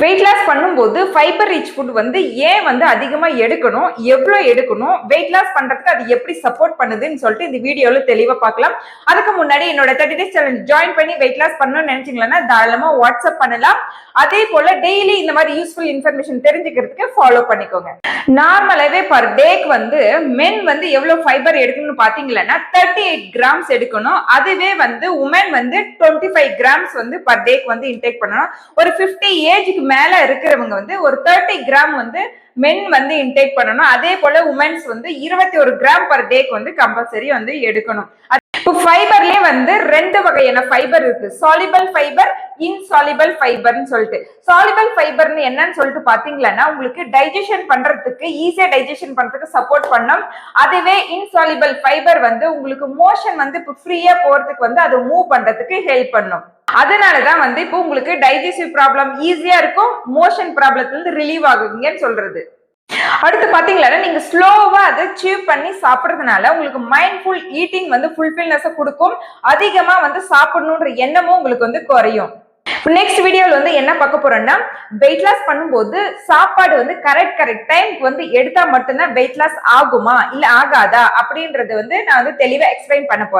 Weight loss பண்ணும்போது fibre rich food வந்து ஏன் வந்து அதிகமா எடுக்கணும், எவ்வளவு எடுக்கணும், வெயிட் லாஸ் பண்றதுக்கு அது எப்படி சப்போர்ட் பண்ணுதுன்னு சொல்லிட்டு இந்த வீடியோல தெளிவா பார்க்கலாம். அதுக்கு முன்னாடி என்னோட 30 days சேலஞ்ச் ஜாயின் பண்ணி வெயிட் லாஸ் பண்ணணும்னு நினைச்சீங்கன்னா தாராளமா வாட்ஸ்அப் பண்ணலாம். அதே போல டெய்லி இந்த மாதிரி யூஸ்ஃபுல் இன்ஃபர்மேஷன் தெரிஞ்சுக்கிறதுக்கு ஃபாலோ பண்ணிக்கோங்க. நார்மலாவே பர் டேக்கு வந்து மென் வந்து எவ்வளவு ஃபைபர் எடுக்கணும்னு பாத்தீங்கன்னா 38 கிராம்ஸ் எடுக்கணும். அதுவே வந்து உமன் வந்து 25 கிராம்ஸ் வந்து பர் டேக்கு வந்து இன்டேக் பண்ணணும். ஒரு 50 ஏஜ்க்கு மேல இருக்கிறவங்க வந்து ஒரு 30 கிராம் வந்து மென் வந்து இன்டேக் பண்ணணும். அதே போல உமன்ஸ் வந்து 21 கிராம் பர் டேக்கு வந்து கம்பல்சரி வந்து எடுக்கணும். இப்போ ஃபைபர்லயே வந்து ரெண்டு வகையான ஃபைபர் இருக்கு. சாலிபிள் ஃபைபர், இன்சாலிபிள் ஃபைபர்னு சொல்லிட்டு. சாலிபிள் ஃபைபர்னு என்னன்னு சொல்லிட்டு பாத்தீங்கன்னா உங்களுக்கு டைஜஷன் பண்றதுக்கு ஈஸியா டைஜஷன் பண்றதுக்கு சப்போர்ட் பண்ணும். அதுவே இன்சாலிபிள் ஃபைபர் வந்து உங்களுக்கு மோஷன் வந்து இப்போ ஃப்ரீயா போறதுக்கு வந்து அது மூவ் பண்றதுக்கு ஹெல்ப் பண்ணும். அதனாலதான் வந்து இப்போ உங்களுக்கு டைஜஸ்டிவ் ப்ராப்ளம் ஈஸியா இருக்கும், மோஷன் ப்ராப்ளத்துல இருந்து ரிலீவ் ஆகுவீங்கன்னு சொல்றது. அடுத்து பாத்தீங்கன்னா நீங்க ஸ்லோவா அதை சீவ் பண்ணி சாப்பிடுறதுனால உங்களுக்கு மைண்ட்ஃபுல் ஈட்டிங் வந்து ஃபுல்ஃபில்னஸ் கொடுக்கும். அதிகமா வந்து சாப்பிடணும்ன்ற எண்ணமும் உங்களுக்கு வந்து குறையும். நெக்ஸ்ட் வீடியோல வந்து என்ன பார்க்க போறோம்னா வெயிட் லாஸ் பண்ணும்போது சாப்பாடு வந்து கரெக்ட் டைம் வந்து எடுத்தா மட்டும்தான் வெயிட் லாஸ் ஆகுமா இல்ல ஆகாதா அப்படின்றது வந்து நான் வந்து தெளிவா எக்ஸ்பிளைன் பண்ண போறேன்.